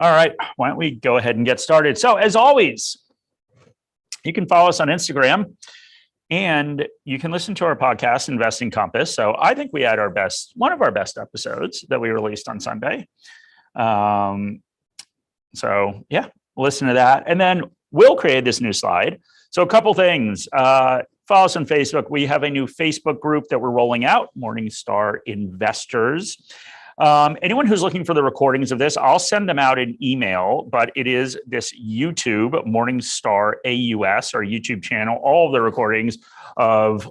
All right, why don't we go ahead and get started? So as always, you can follow us on Instagram and you can listen to our podcast, Investing Compass. So I think we had one of our best episodes that we released on Sunday. So yeah, listen to that. And then we'll create this new slide. So a couple things. Follow us on Facebook. We have a new Facebook group that we're rolling out, Morningstar Investors. Anyone who's looking for the recordings of this, I'll send them out in email, but it is this YouTube, Morningstar AUS, our YouTube channel. All of the recordings of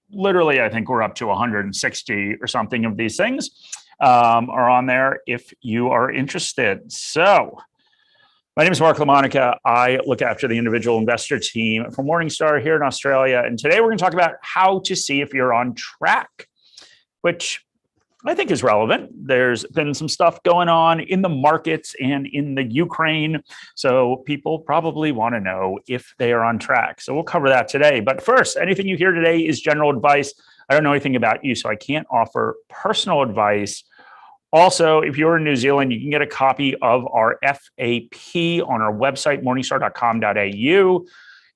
literally, I think we're up to 160 or something of these things are on there if you are interested. So my name is Mark LaMonica. I look after the individual investor team for Morningstar here in Australia. And today we're going to talk about how to see if you're on track, which I think is relevant. There's been some stuff going on in the markets and in the Ukraine. So people probably want to know if they are on track. So we'll cover that today. But first, anything you hear today is general advice. I don't know anything about you, so I can't offer personal advice. Also, if you're in New Zealand, you can get a copy of our FAP on our website, morningstar.com.au.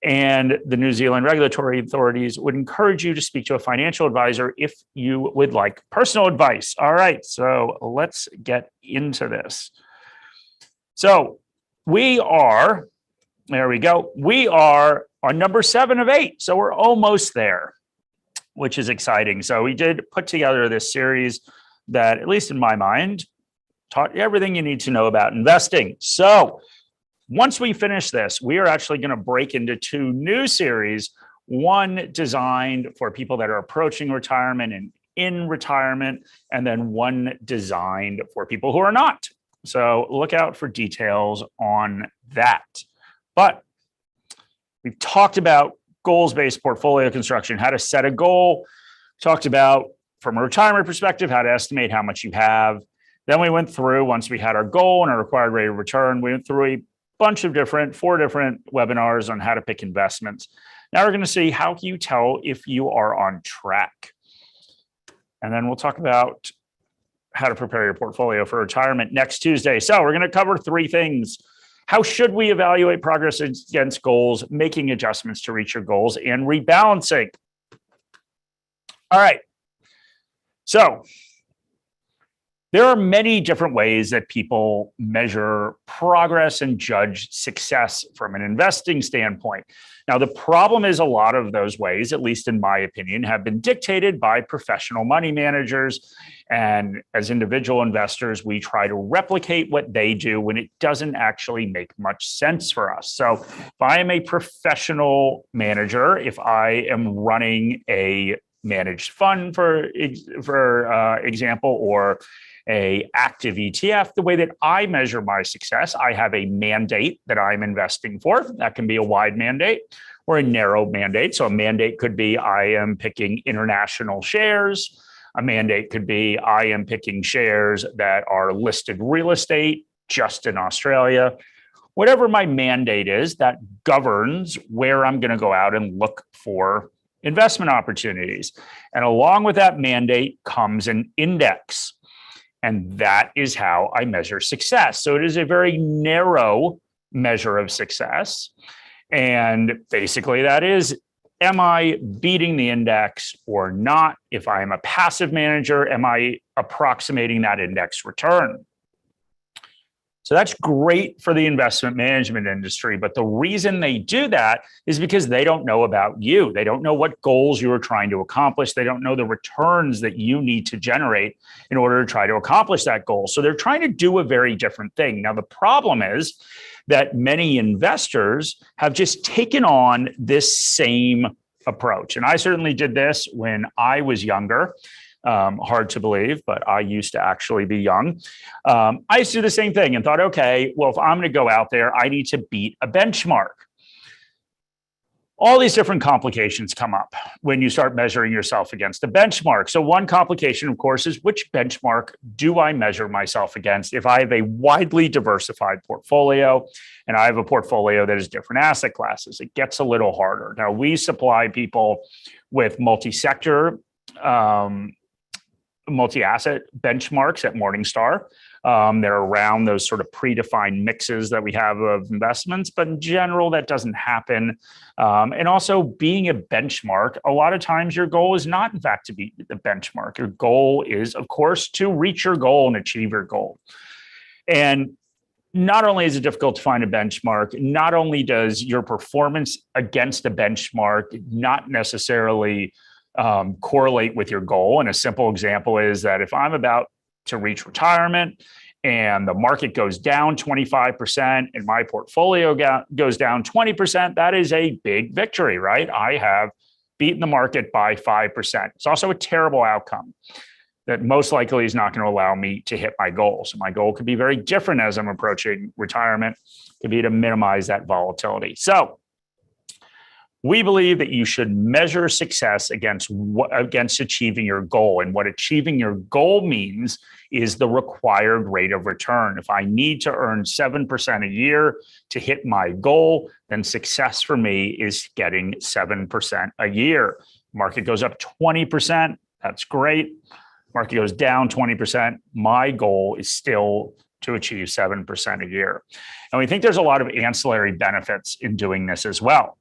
And the New Zealand regulatory authorities would encourage you to speak to a financial advisor if you would like personal advice. All right, so let's get into this. So we are on number 7 of 8. So we're almost there, which is exciting. So we did put together this series that, at least in my mind, taught you everything you need to know about investing. So once we finish this, we are actually going to break into 2 new series, one designed for people that are approaching retirement and in retirement, and then one designed for people who are not. So look out for details on that. But we've talked about goals-based portfolio construction, how to set a goal, talked about from a retirement perspective, how to estimate how much you have. Then we went through, once we had our goal and our required rate of return, we went through a bunch of 4 different webinars on how to pick investments. Now we're going to see how can you tell if you are on track. And then we'll talk about how to prepare your portfolio for retirement next Tuesday. So we're going to cover 3 things. How should we evaluate progress against goals, making adjustments to reach your goals, and rebalancing? All right. So there are many different ways that people measure progress and judge success from an investing standpoint. Now, the problem is a lot of those ways, at least in my opinion, have been dictated by professional money managers. And as individual investors, we try to replicate what they do when it doesn't actually make much sense for us. So if I am a professional manager, if I am running a managed fund, for example, or a active ETF, the way that I measure my success, I have a mandate that I'm investing for. That can be a wide mandate or a narrow mandate. So a mandate could be I am picking international shares. A mandate could be I am picking shares that are listed real estate just in Australia. Whatever my mandate is, that governs where I'm going to go out and look for investment opportunities. And along with that mandate comes an index. And that is how I measure success. So it is a very narrow measure of success. And basically that is, am I beating the index or not? If I am a passive manager, am I approximating that index return? So that's great for the investment management industry. But the reason they do that is because they don't know about you. They don't know what goals you are trying to accomplish. They don't know the returns that you need to generate in order to try to accomplish that goal. So they're trying to do a very different thing. Now, the problem is that many investors have just taken on this same approach. And I certainly did this when I was younger. Hard to believe, but I used to actually be young. I used to do the same thing and thought, okay, well, if I'm going to go out there, I need to beat a benchmark. All these different complications come up when you start measuring yourself against a benchmark. So one complication, of course, is which benchmark do I measure myself against if I have a widely diversified portfolio and I have a portfolio that is different asset classes? It gets a little harder. Now, we supply people with multi-sector multi-asset benchmarks at Morningstar. They're around those sort of predefined mixes that we have of investments, but in general, that doesn't happen. And also being a benchmark, a lot of times your goal is not, in fact, to be the benchmark. Your goal is, of course, to reach your goal and achieve your goal. And not only is it difficult to find a benchmark, not only does your performance against a benchmark not necessarily correlate with your goal. And a simple example is that if I'm about to reach retirement and the market goes down 25% and my portfolio goes down 20%, that is a big victory, right? I have beaten the market by 5%. It's also a terrible outcome that most likely is not going to allow me to hit my goal. So my goal could be very different as I'm approaching retirement. It could be to minimize that volatility. So we believe that you should measure success against achieving your goal. And what achieving your goal means is the required rate of return. If I need to earn 7% a year to hit my goal, then success for me is getting 7% a year. Market goes up 20%, that's great. Market goes down 20%, my goal is still to achieve 7% a year. And we think there's a lot of ancillary benefits in doing this as well.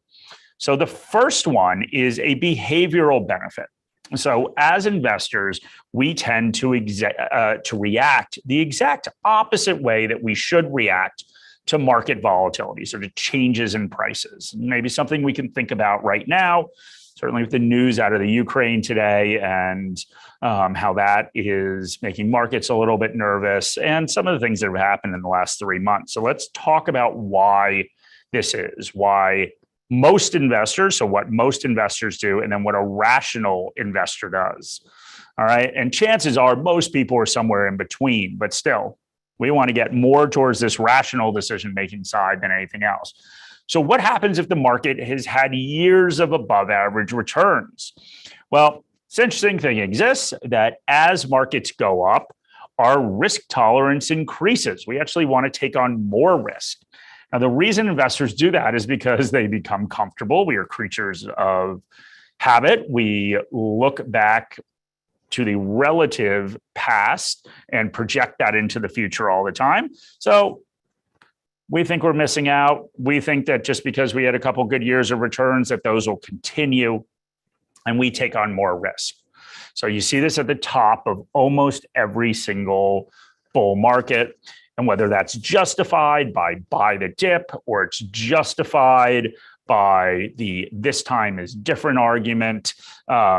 So the first one is a behavioral benefit. So as investors, we tend to react the exact opposite way that we should react to market volatility, so to changes in prices. Maybe something we can think about right now, certainly with the news out of the Ukraine today and how that is making markets a little bit nervous and some of the things that have happened in the last 3 months. So let's talk about why this is, why most investors, so what most investors do, and then what a rational investor does. All right. And chances are most people are somewhere in between, but still, we want to get more towards this rational decision-making side than anything else. So what happens if the market has had years of above average returns? Well, this interesting thing exists that as markets go up, our risk tolerance increases. We actually want to take on more risk. Now, the reason investors do that is because they become comfortable. We are creatures of habit. We look back to the relative past and project that into the future all the time. So we think we're missing out. We think that just because we had a couple good years of returns, that those will continue, and we take on more risk. So you see this at the top of almost every single bull market. And whether that's justified by buy the dip or it's justified by the this time is different argument,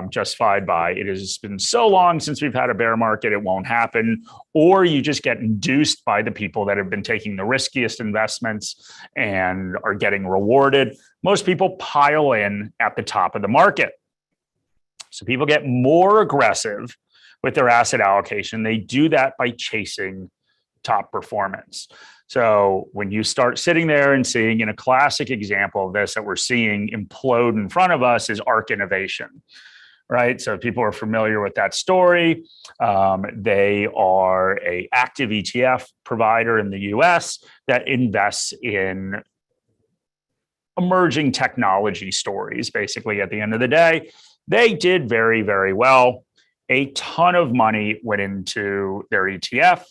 justified by it has been so long since we've had a bear market, it won't happen, or you just get induced by the people that have been taking the riskiest investments and are getting rewarded. Most people pile in at the top of the market. So people get more aggressive with their asset allocation. They do that by chasing top performance. So when you start sitting there and seeing, in a classic example of this that we're seeing implode in front of us, is ARK Innovation, right? So people are familiar with that story. They are an active ETF provider in the US that invests in emerging technology stories. Basically, at the end of the day, they did very, very well. A ton of money went into their ETF.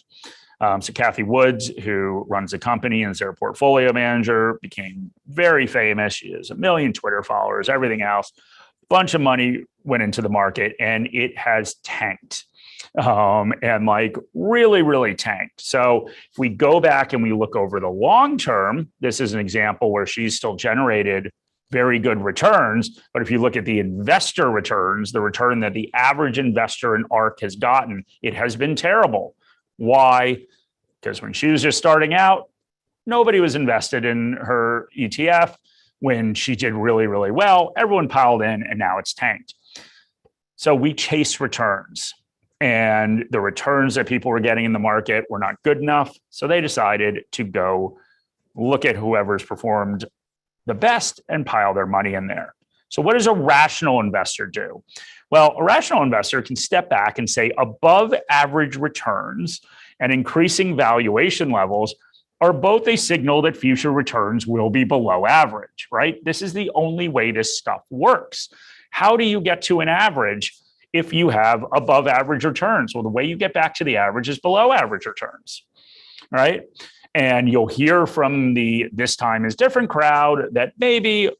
So Kathy Woods, who runs the company and is their portfolio manager, became very famous. She has 1 million Twitter followers, everything else. Bunch of money went into the market and it has tanked. And like really, really tanked. So if we go back and we look over the long term, this is an example where she's still generated very good returns. But if you look at the investor returns, the return that the average investor in ARK has gotten, it has been terrible. Why? Because when she was just starting out, nobody was invested in her ETF. When she did really, really well, everyone piled in and now it's tanked. So we chase returns, and the returns that people were getting in the market were not good enough. So they decided to go look at whoever's performed the best and pile their money in there. So what does a rational investor do? Well, a rational investor can step back and say above average returns and increasing valuation levels are both a signal that future returns will be below average, right? This is the only way this stuff works. How do you get to an average if you have above average returns. Well, the way you get back to the average is below average returns, right? And you'll hear from the this time is different crowd that maybe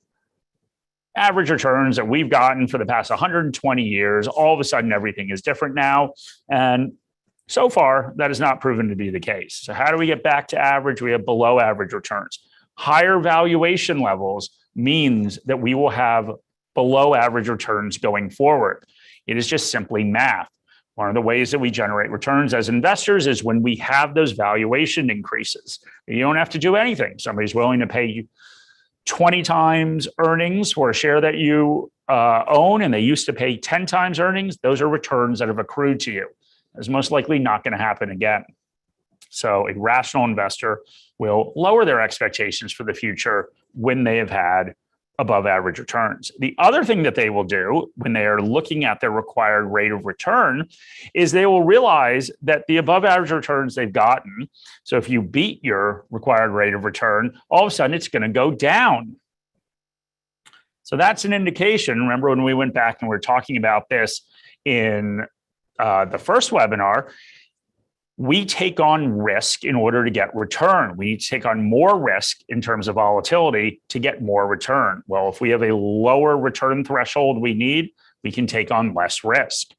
average returns that we've gotten for the past 120 years, all of a sudden everything is different now. And so far, that has not proven to be the case. So how do we get back to average? We have below average returns. Higher valuation levels means that we will have below average returns going forward. It is just simply math. One of the ways that we generate returns as investors is when we have those valuation increases. You don't have to do anything. Somebody's willing to pay you 20 times earnings for a share that you own, and they used to pay 10 times earnings. Those are returns that have accrued to you. It's most likely not going to happen again. So a rational investor will lower their expectations for the future when they have had above average returns. The other thing that they will do when they are looking at their required rate of return is they will realize that the above average returns they've gotten, so if you beat your required rate of return, all of a sudden it's going to go down. So that's an indication. Remember when we went back and we were talking about this in the first webinar, we take on risk in order to get return. We need to take on more risk in terms of volatility to get more return. Well, if we have a lower return threshold we need, we can take on less risk.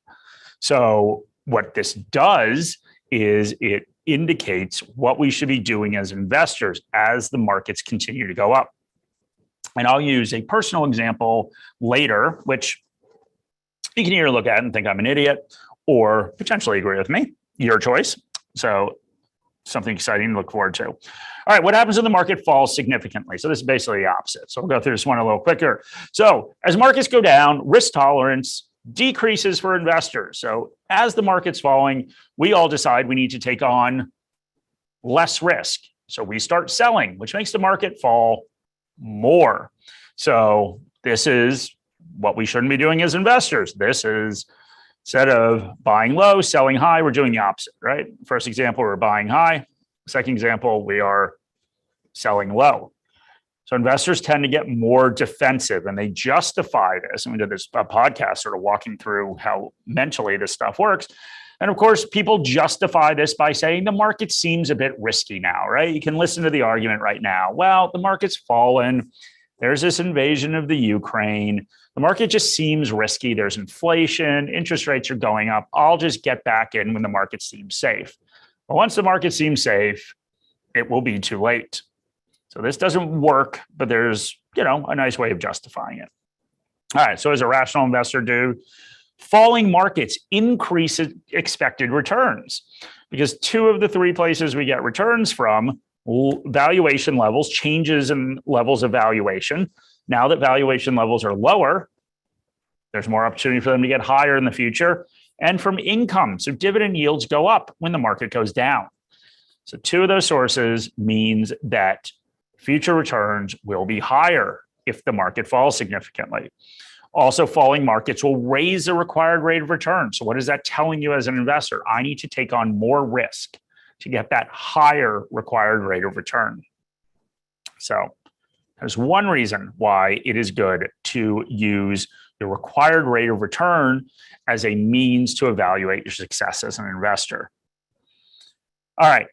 So what this does is it indicates what we should be doing as investors as the markets continue to go up. And I'll use a personal example later, which you can either look at and think I'm an idiot or potentially agree with me, your choice. So something exciting to look forward to. All right, what happens when the market falls significantly? So this is basically the opposite. So we'll go through this one a little quicker. So as markets go down, risk tolerance decreases for investors. So as the market's falling, we all decide we need to take on less risk. So we start selling, which makes the market fall more. So this is what we shouldn't be doing as investors. This is instead of buying low, selling high, we're doing the opposite, right? First example, we're buying high. Second example, we are selling low. So investors tend to get more defensive and they justify this. And we did this podcast sort of walking through how mentally this stuff works. And of course, people justify this by saying the market seems a bit risky now, right? You can listen to the argument right now. Well, the market's fallen. There's this invasion of the Ukraine. The market just seems risky. There's inflation, interest rates are going up. I'll just get back in when the market seems safe. But once the market seems safe, it will be too late. So this doesn't work, but there's, a nice way of justifying it. All right, so as a rational investor do, falling markets increase expected returns because two of the three places we get returns from, valuation levels, changes in levels of valuation. Now that valuation levels are lower, there's more opportunity for them to get higher in the future. And from income, so dividend yields go up when the market goes down. So two of those sources means that future returns will be higher if the market falls significantly. Also, falling markets will raise the required rate of return. So what is that telling you as an investor? I need to take on more risk to get that higher required rate of return. So there's one reason why it is good to use the required rate of return as a means to evaluate your success as an investor. All right.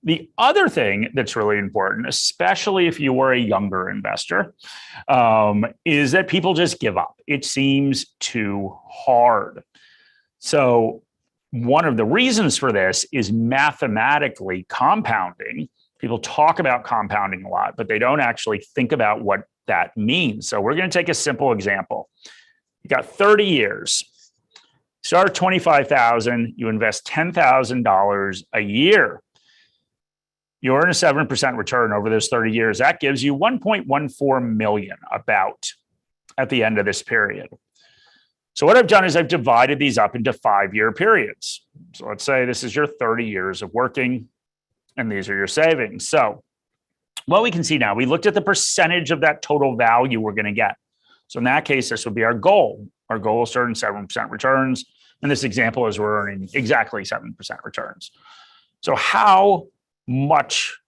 The other thing that's really important, especially if you were a younger investor, is that people just give up. It seems too hard. So one of the reasons for this is mathematically compounding. People talk about compounding a lot, but they don't actually think about what that means. So we're going to take a simple example. You got 30 years. Start at $25,000. You invest $10,000 a year. You earn a 7% return over those 30 years. That gives you 1.14 million about at the end of this period. So what I've done is I've divided these up into 5-year periods. So let's say this is your 30 years of working, and these are your savings. So what we can see now, we looked at the percentage of that total value we're going to get. So in that case, this would be our goal. Our goal is to earn 7% returns. And this example is we're earning exactly 7% returns. So how much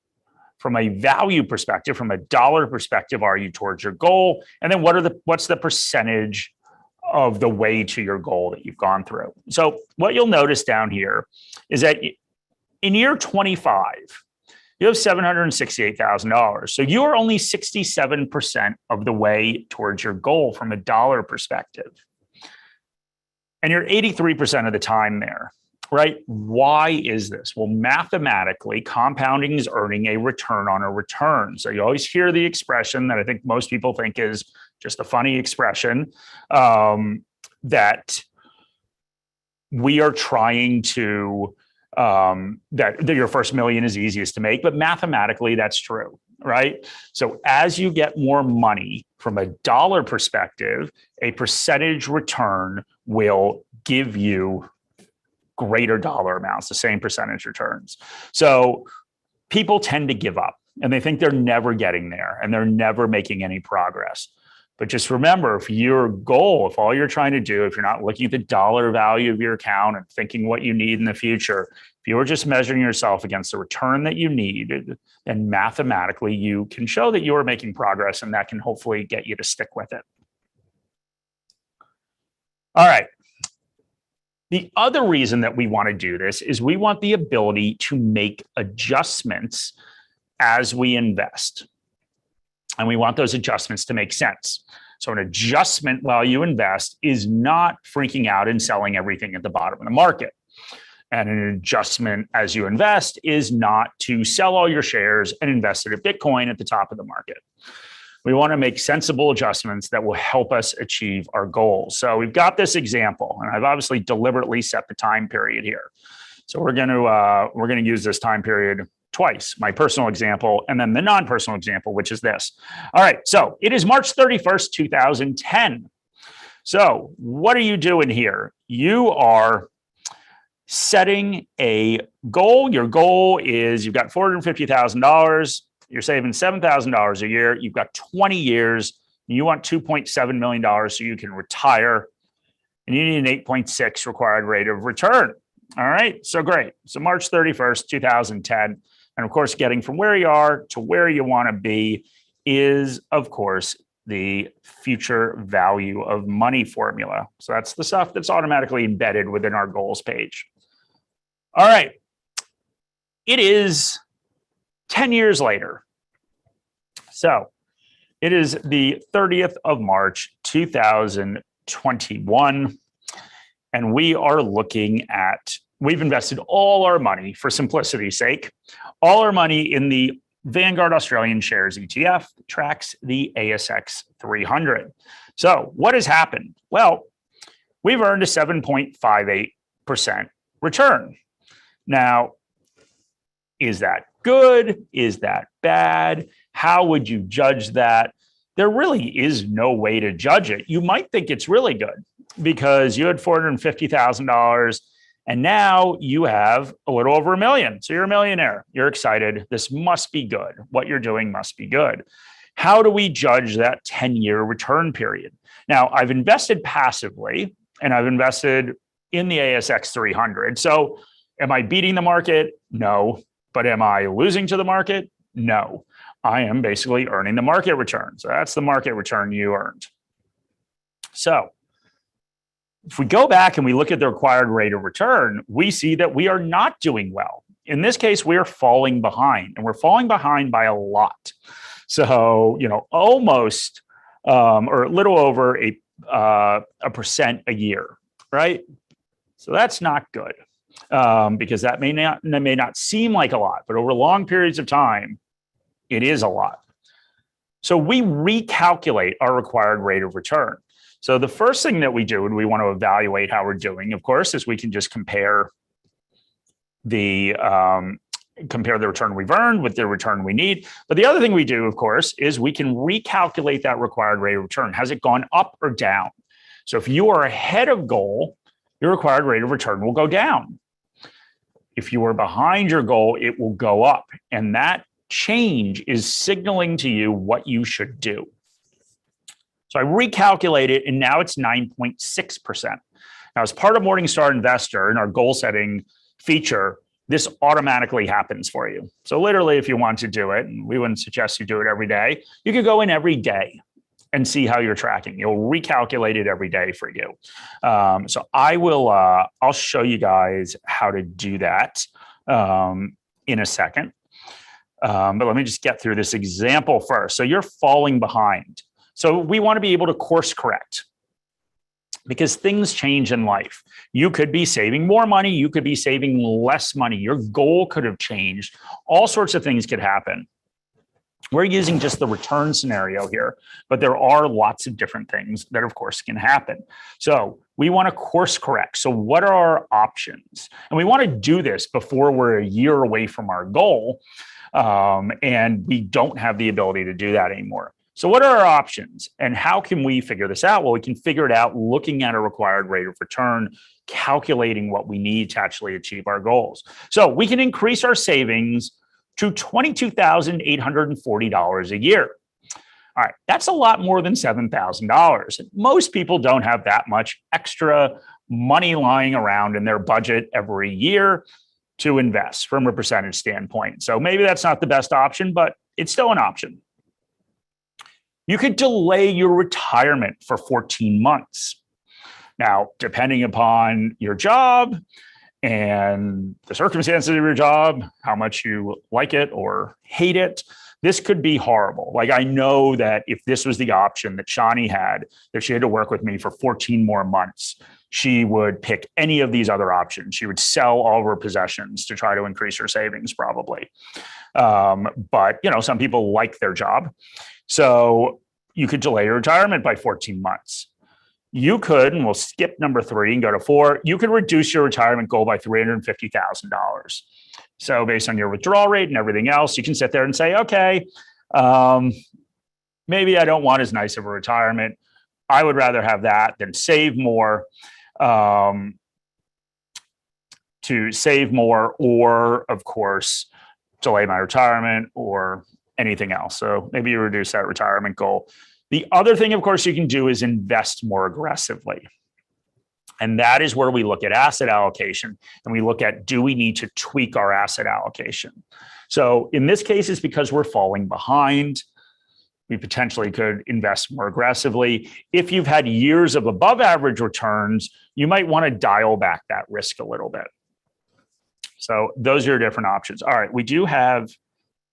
from a value perspective, from a dollar perspective, are you towards your goal? And then what's the percentage of the way to your goal that you've gone through. So what you'll notice down here is that in year 25, you have $768,000. So you are only 67% of the way towards your goal from a dollar perspective. And you're 83% of the time there, right? Why is this? Well, mathematically, compounding is earning a return on a return. So you always hear the expression that I think most people think is just a funny expression, that we are trying to, that your first million is easiest to make, but mathematically that's true, right? So as you get more money from a dollar perspective, a percentage return will give you greater dollar amounts, the same percentage returns. So people tend to give up and they think they're never getting there and they're never making any progress. But just remember, if your goal, if all you're trying to do, if you're not looking at the dollar value of your account and thinking what you need in the future, if you're just measuring yourself against the return that you need, then mathematically you can show that you are making progress, and that can hopefully get you to stick with it. All right. The other reason that we want to do this is we want the ability to make adjustments as we invest. And we want those adjustments to make sense. So an adjustment while you invest is not freaking out and selling everything at the bottom of the market. And an adjustment as you invest is not to sell all your shares and invest it at Bitcoin at the top of the market. We want to make sensible adjustments that will help us achieve our goals. So we've got this example, and I've obviously deliberately set the time period here. So we're going to use this time period twice, my personal example and then the non-personal example, which is this. All right, so it is March 31st, 2010. So what are you doing here? You are setting a goal. Your goal is you've got $450,000. You're saving $7,000 a year. You've got 20 years. And you want $2.7 million so you can retire. And you need an 8.6 required rate of return. All right, so great. So March 31st, 2010. And of course, getting from where you are to where you want to be is, of course, the future value of money formula. So that's the stuff that's automatically embedded within our goals page. All right. It is 10 years later. So it is the 30th of March, 2021. And we are looking at, we've invested all our money, for simplicity's sake, all our money in the Vanguard Australian Shares ETF that tracks the ASX 300. So what has happened? Well, we've earned a 7.58% return. Now, is that good? Is that bad? How would you judge that? There really is no way to judge it. You might think it's really good because you had $450,000 and now you have a little over $1 million. So you're a millionaire. You're excited. This must be good. What you're doing must be good. How do we judge that 10-year return period? Now, I've invested passively and I've invested in the ASX 300. So am I beating the market? No. But am I losing to the market? No. I am basically earning the market return. So that's the market return you earned. So if we go back and we look at the required rate of return, we see that we are not doing well. In this case, we are falling behind, and we're falling behind by a lot. So, almost or a little over a percent a year, right? So that's not good because that may not seem like a lot, but over long periods of time, it is a lot. So we recalculate our required rate of return. So the first thing that we do when we want to evaluate how we're doing, of course, is we can just compare the return we've earned with the return we need. But the other thing we do, of course, is we can recalculate that required rate of return. Has it gone up or down? So if you are ahead of goal, your required rate of return will go down. If you are behind your goal, it will go up. And that change is signaling to you what you should do. So I recalculate it, and now it's 9.6%. Now, as part of Morningstar Investor in our goal setting feature, this automatically happens for you. So literally, if you want to do it, and we wouldn't suggest you do it every day, you could go in every day and see how you're tracking. It'll recalculate it every day for you. So I'll show you guys how to do that in a second. But let me just get through this example first. So you're falling behind. So we want to be able to course correct because things change in life. You could be saving more money. You could be saving less money. Your goal could have changed. All sorts of things could happen. We're using just the return scenario here, but there are lots of different things that, of course, can happen. So we want to course correct. So what are our options? And we want to do this before we're a year away from our goal. And we don't have the ability to do that anymore. So what are our options and how can we figure this out? Well, we can figure it out looking at a required rate of return, calculating what we need to actually achieve our goals. So we can increase our savings to $22,840 a year. All right, that's a lot more than $7,000. Most people don't have that much extra money lying around in their budget every year to invest from a percentage standpoint. So maybe that's not the best option, but it's still an option. You could delay your retirement for 14 months. Now, depending upon your job and the circumstances of your job, how much you like it or hate it, this could be horrible. Like I know that if this was the option that Shani had, that she had to work with me for 14 more months, she would pick any of these other options. She would sell all of her possessions to try to increase her savings probably. But some people like their job. So you could delay your retirement by 14 months. You could, and we'll skip number 3 and go to 4, you could reduce your retirement goal by $350,000. So based on your withdrawal rate and everything else, you can sit there and say, okay, maybe I don't want as nice of a retirement. I would rather have that than save more, or of course, delay my retirement or anything else. So maybe you reduce that retirement goal. The other thing, of course, you can do is invest more aggressively. And that is where we look at asset allocation and we look at, do we need to tweak our asset allocation? So in this case, it's because we're falling behind. We potentially could invest more aggressively. If you've had years of above average returns, you might want to dial back that risk a little bit. So those are your different options. All right, we do have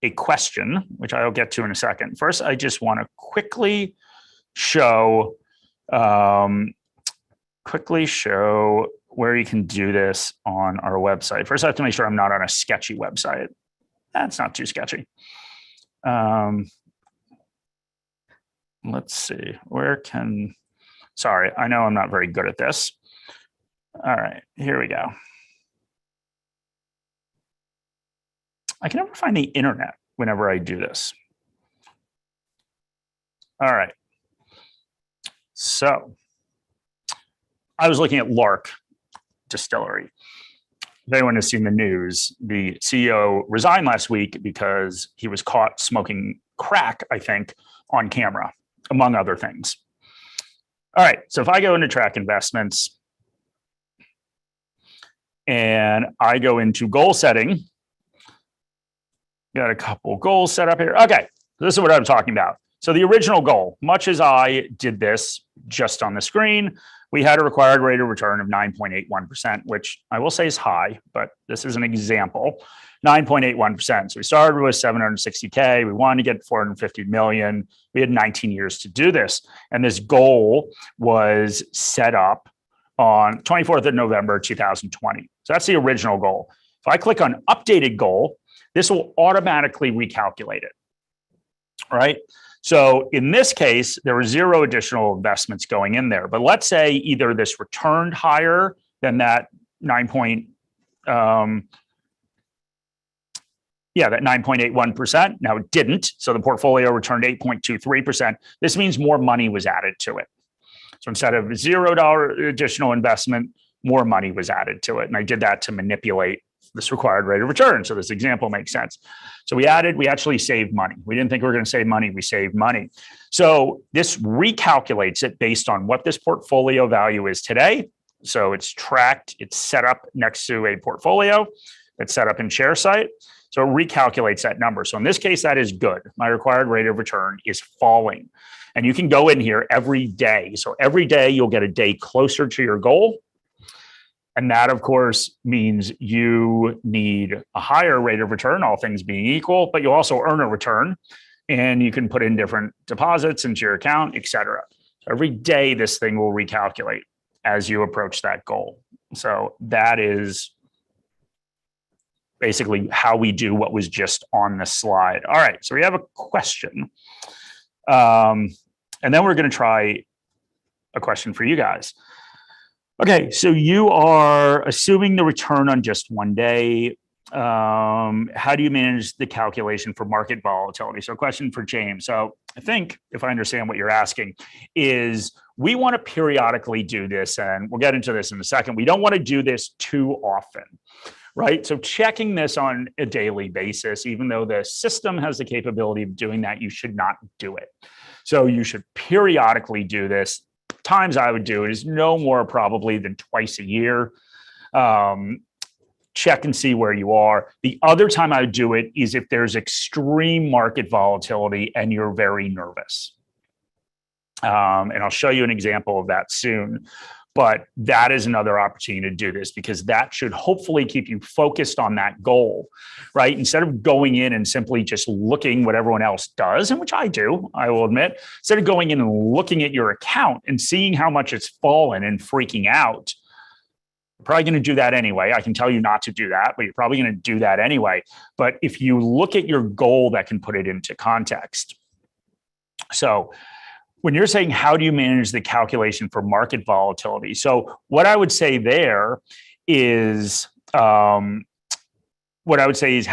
a question, which I'll get to in a second. First, I just want to quickly show where you can do this on our website. First, I have to make sure I'm not on a sketchy website. That's not too sketchy. Let's see, sorry, I know I'm not very good at this. All right, here we go. I can never find the internet whenever I do this. All right. So I was looking at Lark Distillery. If anyone has seen the news, the CEO resigned last week because he was caught smoking crack, I think, on camera, among other things. All right. So if I go into track investments and I go into goal setting, got a couple goals set up here. Okay, this is what I'm talking about. So the original goal, much as I did this just on the screen, we had a required rate of return of 9.81%, which I will say is high, but this is an example, 9.81%. So we started with 760K. We wanted to get 450 million. We had 19 years to do this. And this goal was set up on 24th of November, 2020. So that's the original goal. If I click on updated goal, this will automatically recalculate it, right? So in this case, there were 0 additional investments going in there. But let's say either this returned higher than that 9.81%. Now it didn't. So the portfolio returned 8.23%. This means more money was added to it. So instead of $0 additional investment, more money was added to it. And I did that to manipulate this required rate of return. So this example makes sense. So we actually saved money. We didn't think we were going to save money. We saved money. So this recalculates it based on what this portfolio value is today. So it's tracked, it's set up next to a portfolio. It's set up in ShareSite. So it recalculates that number. So in this case, that is good. My required rate of return is falling. And you can go in here every day. So every day you'll get a day closer to your goal. And that, of course, means you need a higher rate of return, all things being equal, but you'll also earn a return. And you can put in different deposits into your account, et cetera. So every day, this thing will recalculate as you approach that goal. So that is basically how we do what was just on the slide. All right, so we have a question. And then we're going to try a question for you guys. Okay, so you are assuming the return on just one day. How do you manage the calculation for market volatility? So, question for James. So, I think if I understand what you're asking, is we want to periodically do this, and we'll get into this in a second. We don't want to do this too often, right? So, checking this on a daily basis, even though the system has the capability of doing that, you should not do it. So, you should periodically do this. Times I would do it is no more probably than twice a year. Check and see where you are. The other time I would do it is if there's extreme market volatility and you're very nervous. And I'll show you an example of that soon. But that is another opportunity to do this because that should hopefully keep you focused on that goal, right? Instead of going in and simply just looking what everyone else does, and which I do, I will admit, instead of going in and looking at your account and seeing how much it's fallen and freaking out, you're probably going to do that anyway. I can tell you not to do that, but you're probably going to do that anyway. But if you look at your goal, that can put it into context. So when you're saying, how do you manage the calculation for market volatility? So what I would say there is, how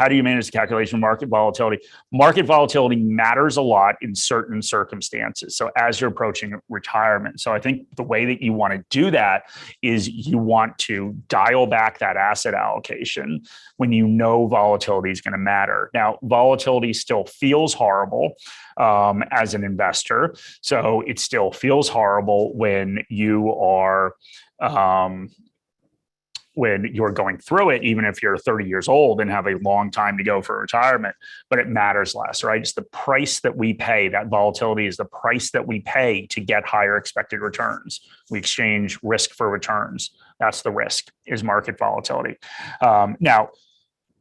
do you manage the calculation of market volatility? Market volatility matters a lot in certain circumstances. So as you're approaching retirement. So I think the way that you want to do that is you want to dial back that asset allocation when you know volatility is going to matter. Now, volatility still feels horrible as an investor. So it still feels horrible when you are when you're going through it, even if you're 30 years old and have a long time to go for retirement, but it matters less, right? It's the price that we pay. That volatility is the price that we pay to get higher expected returns. We exchange risk for returns. That's the risk, is market volatility. Now,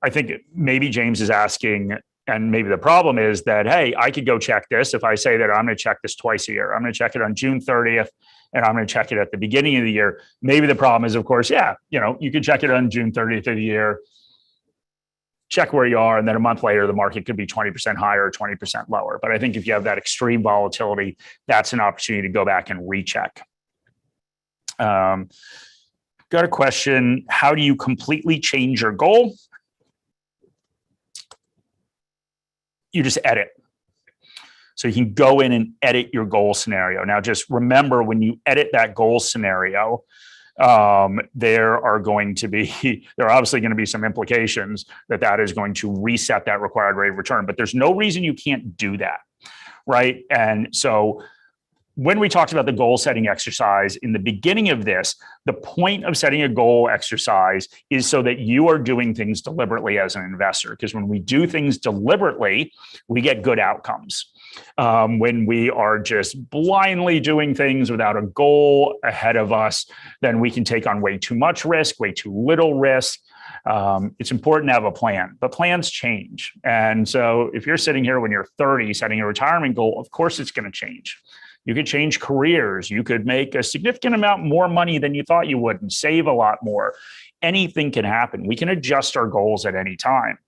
I think maybe James is asking, and maybe the problem is that, hey, I could go check this. If I say that I'm going to check this twice a year, I'm going to check it on June 30th, and I'm going to check it at the beginning of the year. Maybe the problem is, of course, you could check it on June 30th of the year, check where you are, and then a month later, the market could be 20% higher or 20% lower. But I think if you have that extreme volatility, that's an opportunity to go back and recheck. Got a question. How do you completely change your goal? You just edit. So you can go in and edit your goal scenario. Now, just remember, when you edit that goal scenario, there are obviously going to be some implications that is going to reset that required rate of return, but there's no reason you can't do that, right? And so when we talked about the goal setting exercise in the beginning of this, the point of setting a goal exercise is so that you are doing things deliberately as an investor. Because when we do things deliberately, we get good outcomes. When we are just blindly doing things without a goal ahead of us, then we can take on way too much risk, way too little risk. It's important to have a plan, but plans change. And so if you're sitting here when you're 30 setting a retirement goal, of course it's going to change. You could change careers. You could make a significant amount more money than you thought you would and save a lot more. Anything can happen. We can adjust our goals at any time.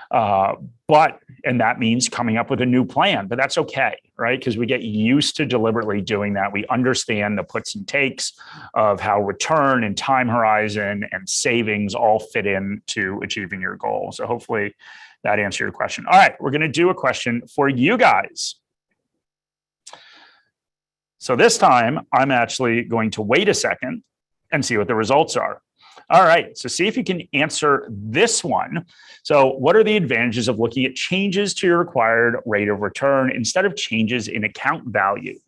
And that means coming up with a new plan, but that's okay, right? Because we get used to deliberately doing that. We understand the puts and takes of how return and time horizon and savings all fit into achieving your goal. So hopefully that answered your question. All right, we're going to do a question for you guys. So this time, I'm actually going to wait a second and see what the results are. All right, so see if you can answer this one. So what are the advantages of looking at changes to your required rate of return instead of changes in account value?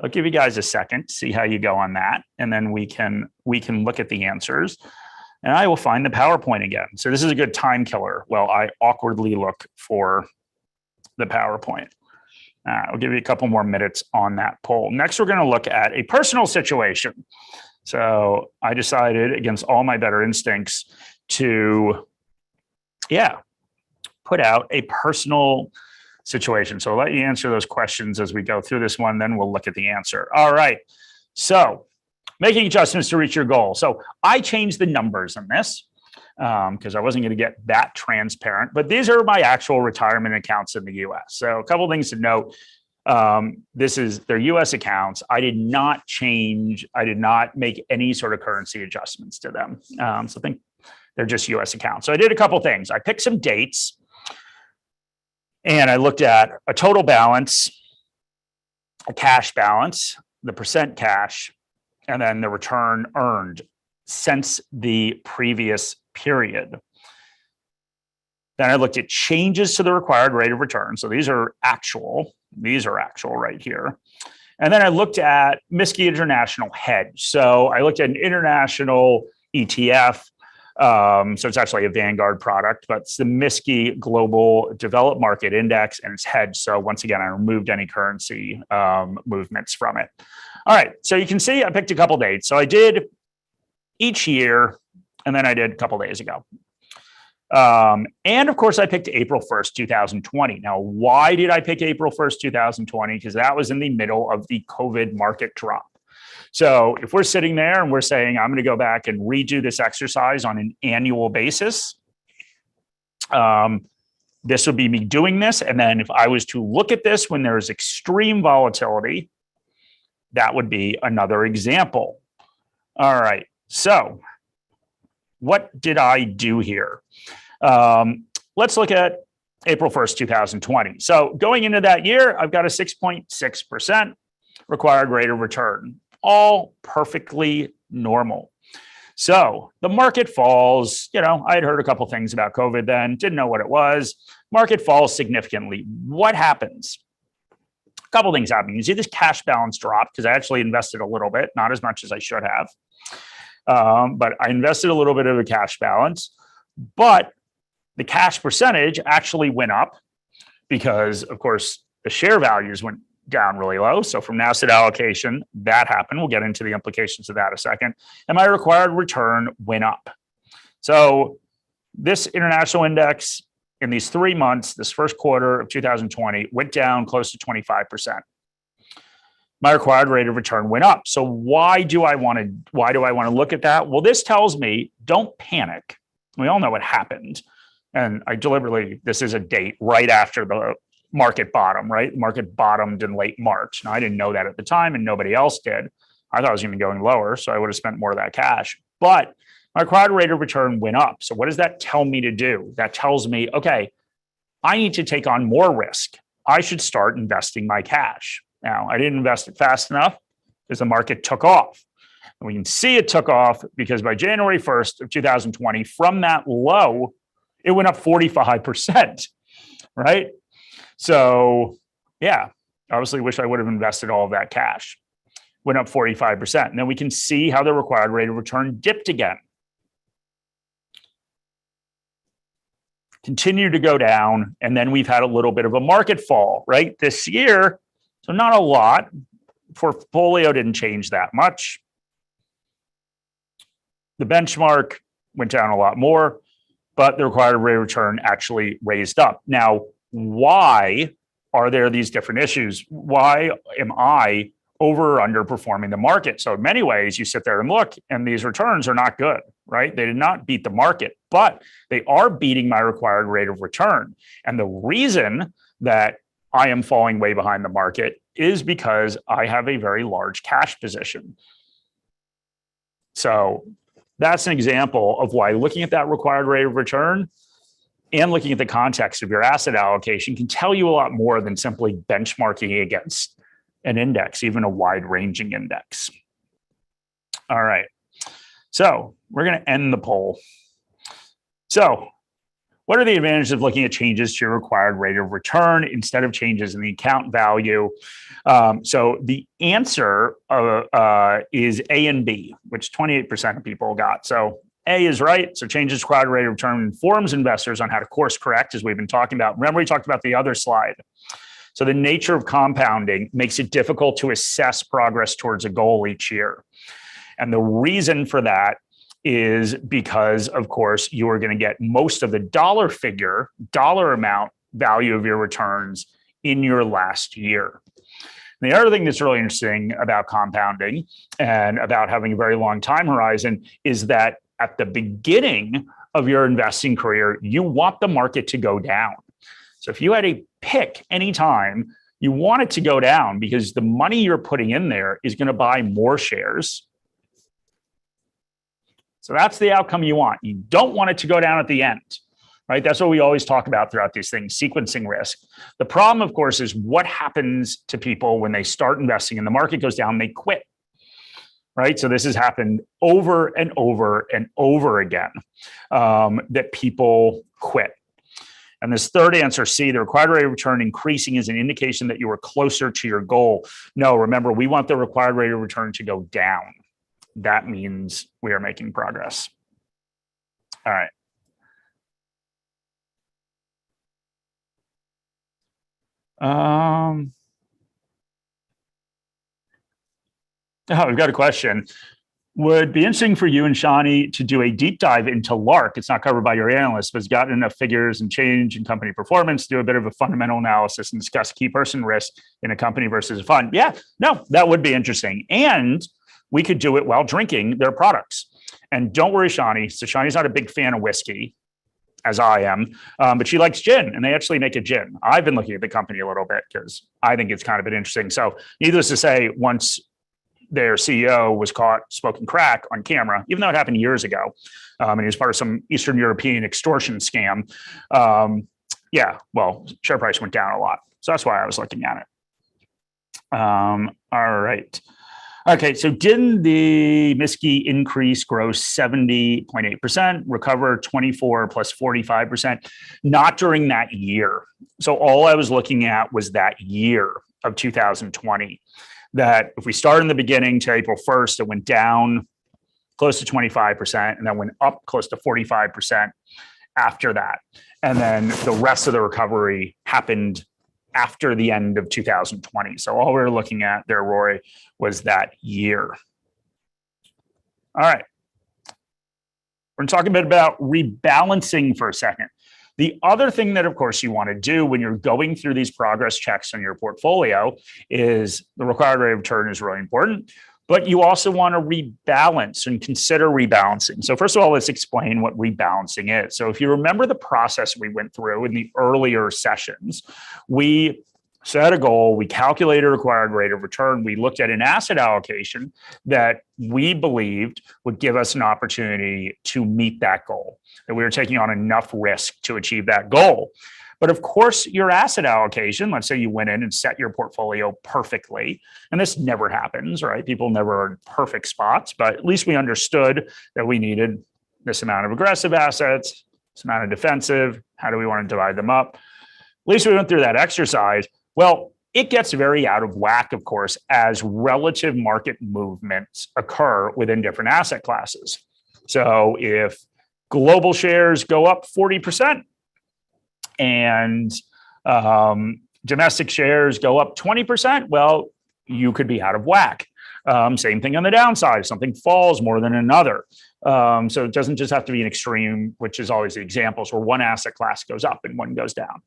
I'll give you guys a second to see how you go on that, and then we can look at the answers. and I will find the PowerPoint again. So this is a good time killer. Well, I awkwardly look for the PowerPoint. I'll give you a couple more minutes on that poll. Next, we're going to look at a personal situation. So I decided against all my better instincts to, put out a personal situation. So I'll let you answer those questions as we go through this one, then we'll look at the answer. All right. So making adjustments to reach your goal. So I changed the numbers in this because I wasn't going to get that transparent, but these are my actual retirement accounts in the US. So a couple of things to note. This is their US accounts. I did not make any sort of currency adjustments to them. So I think they're just US accounts. So I did a couple things. I picked some dates and I looked at a total balance, a cash balance, the percent cash, and then the return earned since the previous period. Then I looked at changes to the required rate of return. So these are actual right here. And then I looked at MSCI International Hedge. So I looked at an international ETF. So it's actually a Vanguard product, but it's the MSCI Global Developed Market Index, and it's hedged. So once again, I removed any currency movements from it. All right, so you can see I picked a couple dates. So I did each year, and then I did a couple days ago. And of course, I picked April 1st, 2020. Now, why did I pick April 1st, 2020? Because that was in the middle of the COVID market drop. So if we're sitting there and we're saying, I'm going to go back and redo this exercise on an annual basis, this would be me doing this. And then if I was to look at this when there's extreme volatility, that would be another example. All right. So what did I do here? Let's look at April 1st, 2020. So going into that year, I've got a 6.6% required rate of return. All perfectly normal. So the market falls, I had heard a couple things about COVID then, didn't know what it was. Market falls significantly. What happens? A couple things happen. You see this cash balance drop because I actually invested a little bit, not as much as I should have. But I invested a little bit of a cash balance, but the cash percentage actually went up because, of course, the share values went down really low. So from an asset allocation, that happened. We'll get into the implications of that in a second. And my required return went up. So this international index in these 3 months, this first quarter of 2020, went down close to 25%. My required rate of return went up. So why do I want to look at that? Well, this tells me don't panic. We all know what happened. And I deliberately, this is a date right after the market bottom, right? The market bottomed in late March. Now, I didn't know that at the time and nobody else did. I thought it was going to be going lower, so I would have spent more of that cash. But my required rate of return went up. So what does that tell me to do? That tells me, okay, I need to take on more risk. I should start investing my cash. Now, I didn't invest it fast enough because the market took off. And we can see it took off because by January 1st of 2020, from that low, it went up 45%, right? So yeah, obviously wish I would have invested all of that cash. Went up 45%. And then we can see how the required rate of return dipped again. Continued to go down. And then we've had a little bit of a market fall, right? This year, so not a lot. Portfolio didn't change that much. The benchmark went down a lot more, but the required rate of return actually raised up. Now, why are there these different issues? Why am I over or underperforming the market? So in many ways, you sit there and look, and these returns are not good, right? They did not beat the market, but they are beating my required rate of return. And the reason that I am falling way behind the market is because I have a very large cash position. So that's an example of why looking at that required rate of return and looking at the context of your asset allocation can tell you a lot more than simply benchmarking against an index, even a wide-ranging index. All right. So we're going to end the poll. So what are the advantages of looking at changes to your required rate of return instead of changes in the account value? So the answer is A and B, which 28% of people got. So A is right. So changes required rate of return informs investors on how to course correct, as we've been talking about. Remember, we talked about the other slide. So the nature of compounding makes it difficult to assess progress towards a goal each year. And the reason for that is because, of course, you are going to get most of the dollar amount value of your returns in your last year. And the other thing that's really interesting about compounding and about having a very long time horizon is that at the beginning of your investing career, you want the market to go down. So if you had a pick anytime, you want it to go down because the money you're putting in there is going to buy more shares. So that's the outcome you want. You don't want it to go down at the end, right? That's what we always talk about throughout these things, sequencing risk. The problem, of course, is what happens to people when they start investing and the market goes down, they quit, right? So this has happened over and over and over again, that people quit. And this third answer, C, the required rate of return increasing is an indication that you are closer to your goal. No, remember, we want the required rate of return to go down. That means we are making progress. All right. We've got a question. Would be interesting for you and Shani to do a deep dive into LARC. It's not covered by your analyst, but it's got enough figures and change in company performance, do a bit of a fundamental analysis and discuss key person risk in a company versus a fund. Yeah, no, that would be interesting. And we could do it while drinking their products. And don't worry, Shani. So Shani's not a big fan of whiskey, as I am, but she likes gin, and they actually make a gin. I've been looking at the company a little bit because I think it's kind of been interesting. So needless to say, once their CEO was caught smoking crack on camera, even though it happened years ago, and he was part of some Eastern European extortion scam. Share price went down a lot. So that's why I was looking at it. All right. Okay, so didn't the MSCI increase grow 70.8%, recover 24 plus 45%? Not during that year. So all I was looking at was that year of 2020. That if we start in the beginning to April 1st, it went down close to 25% and then went up close to 45% after that. And then the rest of the recovery happened after the end of 2020. So all we were looking at there, Rory, was that year. All right. We're going to talk a bit about rebalancing for a second. The other thing that, of course, you want to do when you're going through these progress checks on your portfolio is the required rate of return is really important, but you also want to rebalance and consider rebalancing. So first of all, let's explain what rebalancing is. So if you remember the process we went through in the earlier sessions, we set a goal, we calculated a required rate of return, we looked at an asset allocation that we believed would give us an opportunity to meet that goal, that we were taking on enough risk to achieve that goal. But of course, your asset allocation, let's say you went in and set your portfolio perfectly, and this never happens, right? People never are in perfect spots, but at least we understood that we needed this amount of aggressive assets, this amount of defensive, how do we want to divide them up? At least we went through that exercise. Well, it gets very out of whack, of course, as relative market movements occur within different asset classes. So if global shares go up 40% and domestic shares go up 20%, well, you could be out of whack. Same thing on the downside. If something falls more than another. So it doesn't just have to be an extreme, which is always the examples where one asset class goes up and one goes down.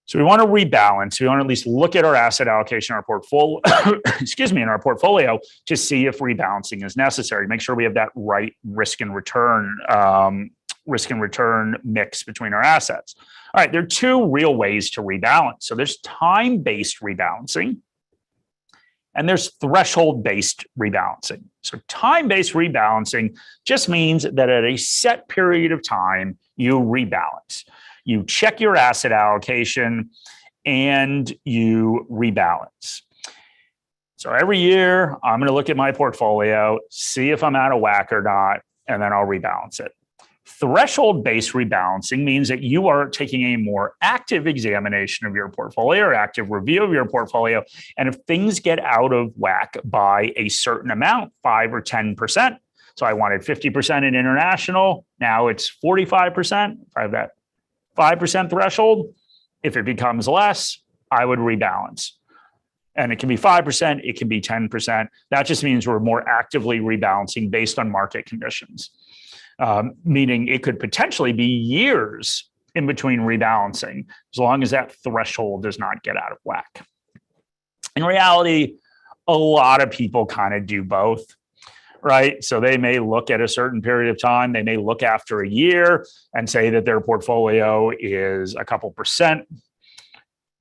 So we want to rebalance. We want to at least look at our asset allocation, our portfolio, in our portfolio to see if rebalancing is necessary. Make sure we have that right risk and return mix between our assets. All right, there are two real ways to rebalance. So there's time-based rebalancing and there's threshold-based rebalancing. So time-based rebalancing just means that at a set period of time, you rebalance. You check your asset allocation and you rebalance. So every year, I'm going to look at my portfolio, see if I'm out of whack or not, and then I'll rebalance it. Threshold-based rebalancing means that you are taking a more active examination of your portfolio or active review of your portfolio. And if things get out of whack by a certain amount, 5 or 10%, So I wanted 50% in international. Now it's 45%. If I have that 5% threshold, if it becomes less, I would rebalance. And it can be 5%, it can be 10%. That just means we're more actively rebalancing based on market conditions, meaning it could potentially be years in between rebalancing, as long as that threshold does not get out of whack. In reality, a lot of people kind of do both, right? So they may look at a certain period of time, they may look after a year and say that their portfolio is a couple percent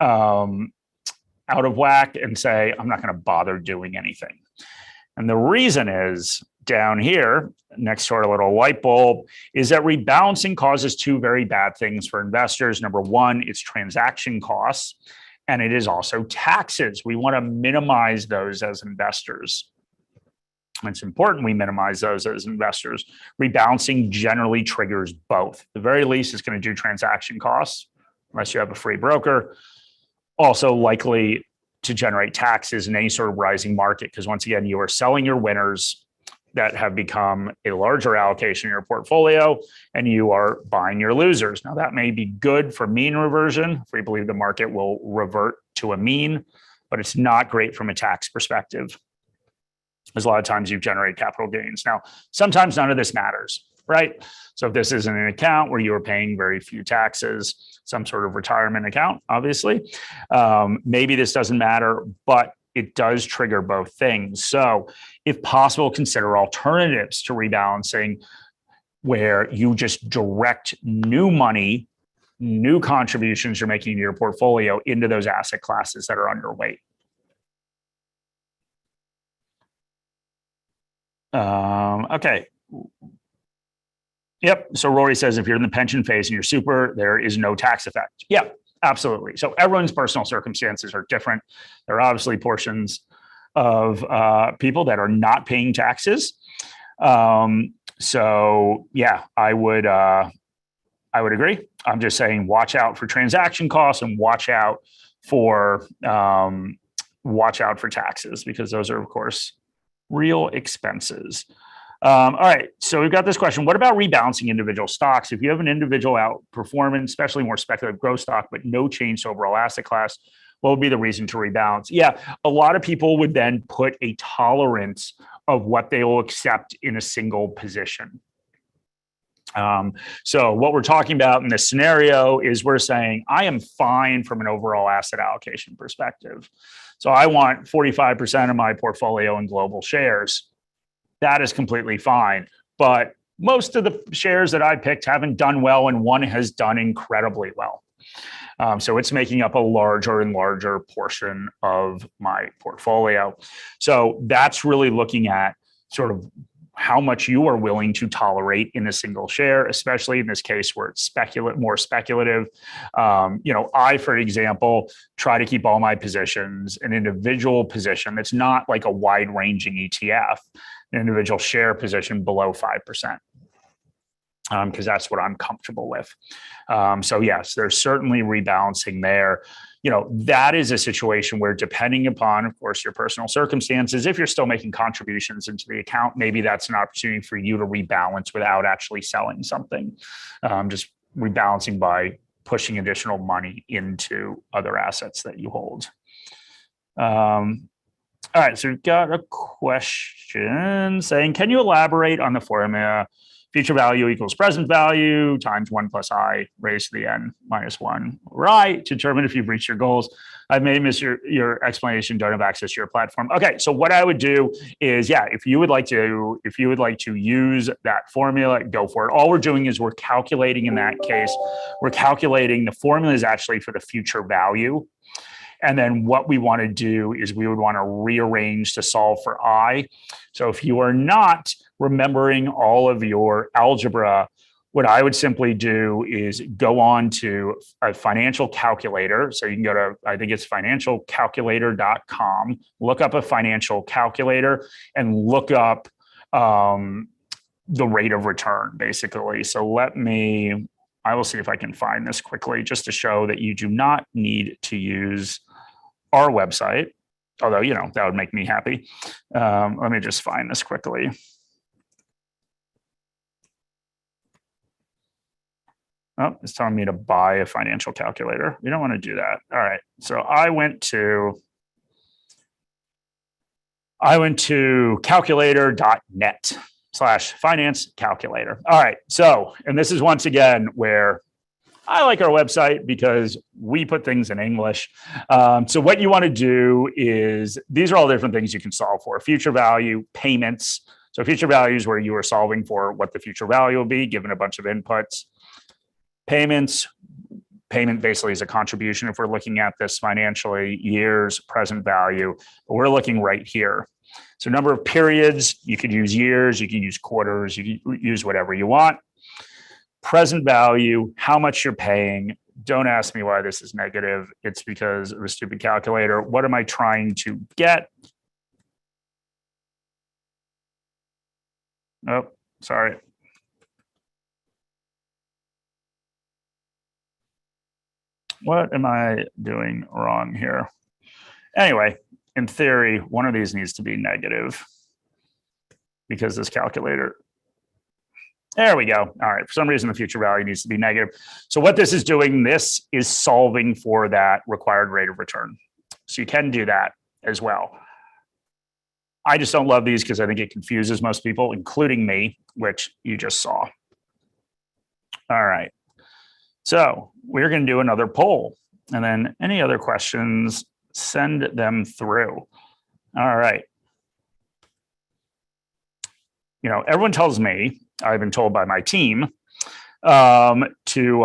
out of whack and say, I'm not going to bother doing anything. And the reason is down here, next to our little light bulb, is that rebalancing causes two very bad things for investors. Number one, it's transaction costs, and it is also taxes. We want to minimize those as investors. It's important we minimize those as investors. Rebalancing generally triggers both. At the very least, it's going to do transaction costs, unless you have a free broker. Also likely to generate taxes in any sort of rising market, because once again, you are selling your winners that have become a larger allocation in your portfolio, and you are buying your losers. Now, that may be good for mean reversion, if we believe the market will revert to a mean, but it's not great from a tax perspective, because a lot of times you generate capital gains. Now, sometimes none of this matters, right? So if this isn't an account where you are paying very few taxes, some sort of retirement account, obviously, maybe this doesn't matter, but it does trigger both things. So if possible, consider alternatives to rebalancing where you just direct new money, new contributions you're making to your portfolio into those asset classes that are underweight. Okay. Yep. So Rory says, if you're in the pension phase and you're super, there is no tax effect. Yeah, absolutely. So everyone's personal circumstances are different. There are obviously portions of people that are not paying taxes. So yeah, I would agree. I'm just saying, watch out for transaction costs and watch out for taxes, because those are, of course, real expenses. All right, so we've got this question. What about rebalancing individual stocks? If you have an individual outperformance, especially more speculative growth stock, but no change to overall asset class, what would be the reason to rebalance? Yeah, a lot of people would then put a tolerance of what they will accept in a single position. So what we're talking about in this scenario is we're saying, I am fine from an overall asset allocation perspective. So I want 45% of my portfolio in global shares. That is completely fine. But most of the shares that I picked haven't done well, and one has done incredibly well. So it's making up a larger and larger portion of my portfolio. So that's really looking at sort of how much you are willing to tolerate in a single share, especially in this case where it's more speculative. I, for example, try to keep all my positions an individual position that's not like a wide-ranging ETF, an individual share position below 5%. Because that's what I'm comfortable with. So yes, there's certainly rebalancing there. That is a situation where, depending upon, of course, your personal circumstances, if you're still making contributions into the account, maybe that's an opportunity for you to rebalance without actually selling something. Just rebalancing by pushing additional money into other assets that you hold. All right, so we've got a question saying, can you elaborate on the formula? Future value equals present value times 1 plus I raised to the n minus 1. Right. Determine if you've reached your goals. I may miss your explanation. Don't have access to your platform. Okay. So what I would do is, if you would like to use that formula, go for it. All we're doing is we're calculating, in that case, the formula is actually for the future value. And then what we want to do is we would want to rearrange to solve for I. So if you are not remembering all of your algebra, what I would simply do is go on to a financial calculator. So you can go to, I think it's financialcalculator.com, look up a financial calculator and look up the rate of return, basically. So I will see if I can find this quickly, just to show that you do not need to use our website, although, that would make me happy. Let me just find this quickly. Oh, it's telling me to buy a financial calculator. We don't want to do that. All right. So I went to calculator.net/finance calculator. All right. So, and this is once again where I like our website because we put things in English. So what you want to do is, these are all different things you can solve for. Future value, payments. So future value is where you are solving for what the future value will be, given a bunch of inputs. Payments, payment basically is a contribution if we're looking at this financially, years, present value. But we're looking right here. So number of periods, you could use years, you can use quarters, you can use whatever you want. Present value, how much you're paying. Don't ask me why this is negative. It's because of a stupid calculator. What am I trying to get? Oh, sorry. What am I doing wrong here? Anyway, in theory, one of these needs to be negative because this calculator. There we go. All right. For some reason, the future value needs to be negative. So what this is doing, this is solving for that required rate of return. So you can do that as well. I just don't love these because I think it confuses most people, including me, which you just saw. All right. So we're going to do another poll, and then any other questions, send them through. All right. You know, everyone tells me, I've been told by my team, to do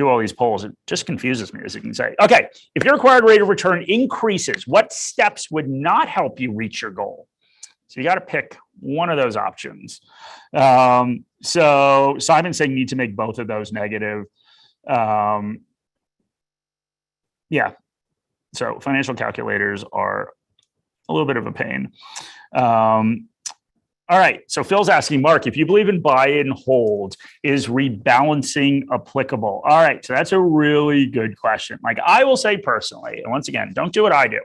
all these polls. It just confuses me, as you can say. Okay, if your required rate of return increases, what steps would not help you reach your goal? So you got to pick one of those options. So Simon's saying you need to make both of those negative. Yeah. So financial calculators are a little bit of a pain. All right. So Phil's asking, Mark, if you believe in buy and hold, is rebalancing applicable? All right. So that's a really good question. Like I will say personally, and once again, don't do what I do.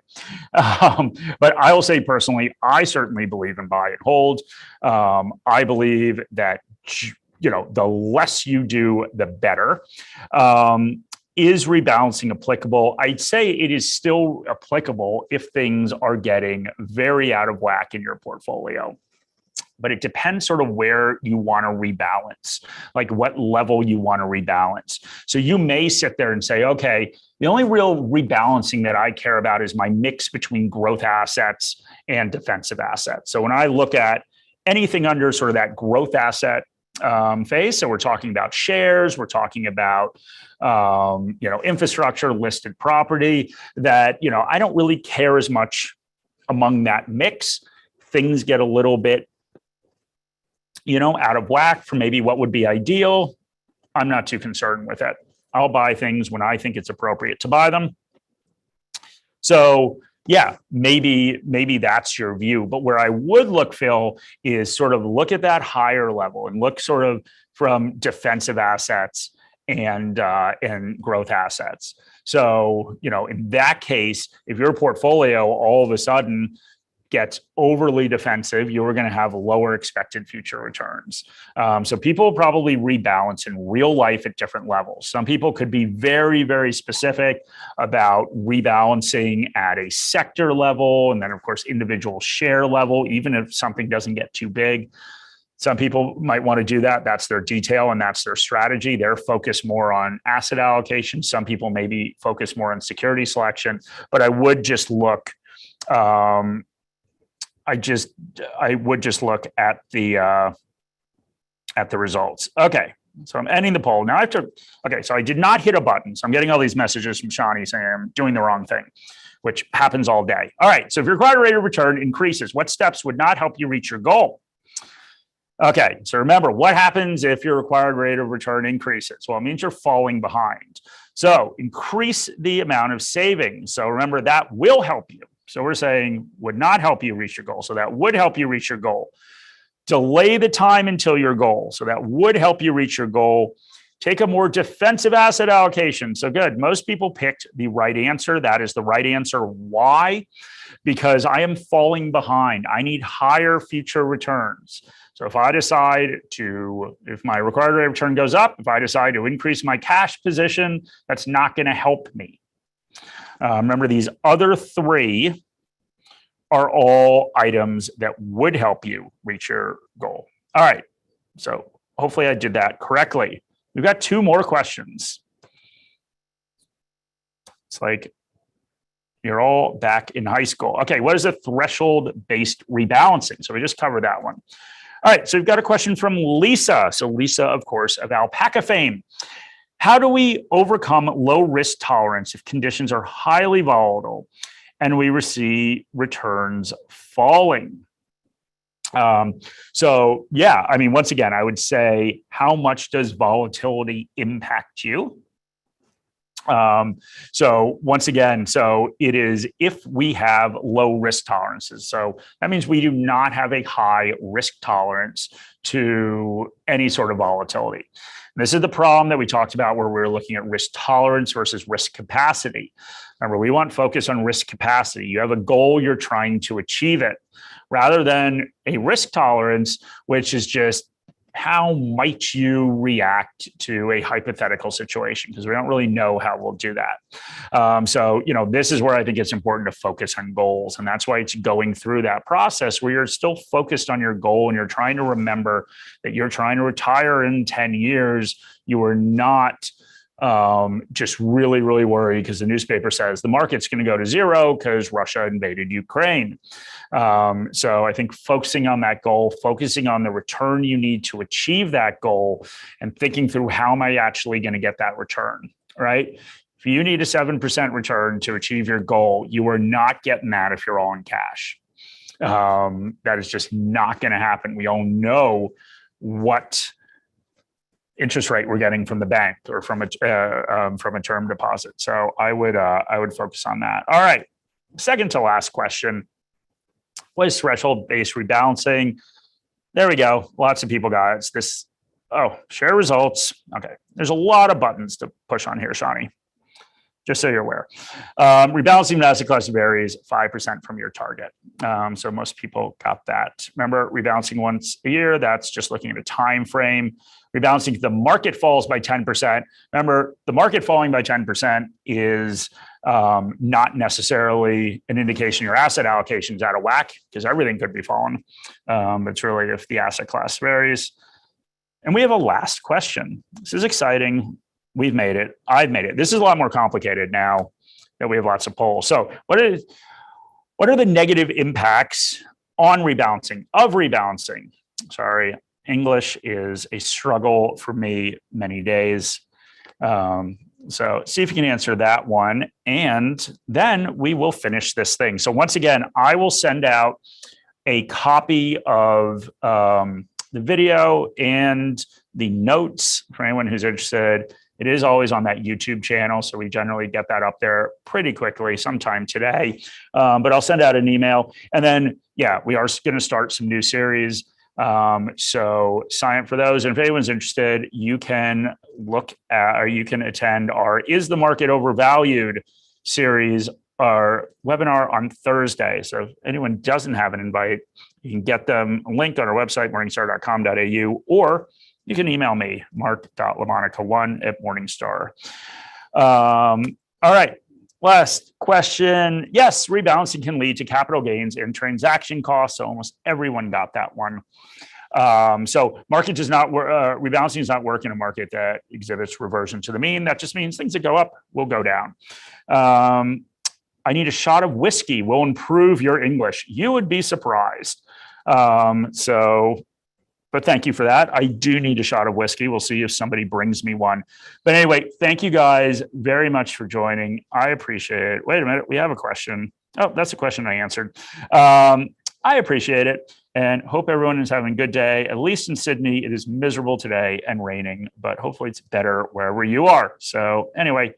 But I will say personally, I certainly believe in buy and hold. I believe that, you know, the less you do, the better. Is rebalancing applicable? I'd say it is still applicable if things are getting very out of whack in your portfolio. But it depends sort of where you want to rebalance, like what level you want to rebalance. So you may sit there and say, okay, the only real rebalancing that I care about is my mix between growth assets and defensive assets. So when I look at anything under sort of that growth asset phase, so we're talking about shares, we're talking about infrastructure, listed property, that I don't really care as much among that mix. Things get a little bit out of whack for maybe what would be ideal. I'm not too concerned with it. I'll buy things when I think it's appropriate to buy them. So yeah, maybe that's your view. But where I would look, Phil, is sort of look at that higher level and look sort of from defensive assets and growth assets. So, in that case, if your portfolio all of a sudden gets overly defensive, you're going to have lower expected future returns. So people probably rebalance in real life at different levels. Some people could be very, very specific about rebalancing at a sector level, and then of course, individual share level, even if something doesn't get too big. Some people might want to do that. That's their detail and that's their strategy. They're focused more on asset allocation. Some people maybe focus more on security selection, but I would just look, I would just look at the results. Okay, so I'm ending the poll. Now I have to, okay, so I did not hit a button. So I'm getting all these messages from Shani saying I'm doing the wrong thing, which happens all day. All right, so if your required rate of return increases, what steps would not help you reach your goal? Okay, so remember, what happens if your required rate of return increases? Well, it means you're falling behind. So increase the amount of savings. So remember, that will help you. So we're saying would not help you reach your goal. So that would help you reach your goal. Delay the time until your goal. So that would help you reach your goal. Take a more defensive asset allocation. So good. Most people picked the right answer. That is the right answer. Why? Because I am falling behind. I need higher future returns. So if I decide to, if my required rate of return goes up, if I decide to increase my cash position, that's not going to help me. Remember, these other three are all items that would help you reach your goal. All right. So hopefully I did that correctly. We've got two more questions. It's like you're all back in high school. Okay, what is a threshold-based rebalancing? So we just covered that one. All right, so we've got a question from Lisa. So Lisa, of course, of alpaca fame. How do we overcome low risk tolerance if conditions are highly volatile and we see returns falling? So yeah, I mean, once again, I would say, how much does volatility impact you? So once again, so it is if we have low risk tolerances. So that means we do not have a high risk tolerance to any sort of volatility. This is the problem that we talked about where we're looking at risk tolerance versus risk capacity. Remember, we want focus on risk capacity. You have a goal, you're trying to achieve it, rather than a risk tolerance, which is just how might you react to a hypothetical situation, because we don't really know how we'll do that. So, this is where I think it's important to focus on goals. And that's why it's going through that process where you're still focused on your goal and you're trying to remember that you're trying to retire in 10 years. You are not just really, really worried because the newspaper says the market's going to go to zero because Russia invaded Ukraine. So I think focusing on that goal, focusing on the return you need to achieve that goal, and thinking through how am I actually going to get that return, right? If you need a 7% return to achieve your goal, you are not getting that if you're all in cash. That is just not going to happen. We all know what interest rate we're getting from the bank or from a term deposit. So I would focus on that. All right, second to last question. What is threshold-based rebalancing? There we go. Lots of people got it. It's this. Oh, share results. Okay, there's a lot of buttons to push on here, Shawnee. Just so you're aware. Rebalancing the asset class varies 5% from your target. So most people got that. Remember, rebalancing once a year, that's just looking at a time frame. Rebalancing if the market falls by 10%. Remember, the market falling by 10% is not necessarily an indication your asset allocation is out of whack, because everything could be falling. It's really if the asset class varies. And we have a last question. This is exciting. We've made it. I've made it. This is a lot more complicated now that we have lots of polls. So what are the negative impacts on rebalancing, of rebalancing? Sorry, English is a struggle for me many days. So see if you can answer that one. And then we will finish this thing. So once again, I will send out a copy of the video and the notes for anyone who's interested. It is always on that YouTube channel, so we generally get that up there pretty quickly, sometime today. But I'll send out an email. And then, yeah, we are going to start some new series. So sign up for those. And if anyone's interested, you can look at, or you can attend our Is the Market Overvalued series, our webinar on Thursday. So if anyone doesn't have an invite, you can get them a link on our website, morningstar.com.au, or you can email me, mark.lamonica1@Morningstar. All right, last question. Yes, rebalancing can lead to capital gains and transaction costs. So almost everyone got that one. So market does not work. Rebalancing does not work in a market that exhibits reversion to the mean. That just means things that go up will go down. I need a shot of whiskey will improve your English. You would be surprised. But thank you for that. I do need a shot of whiskey. We'll see if somebody brings me one. But anyway, thank you guys very much for joining. I appreciate it. Wait a minute. We have a question. Oh, that's a question I answered. I appreciate it and hope everyone is having a good day. At least in Sydney, it is miserable today and raining, but hopefully it's better wherever you are. So anyway,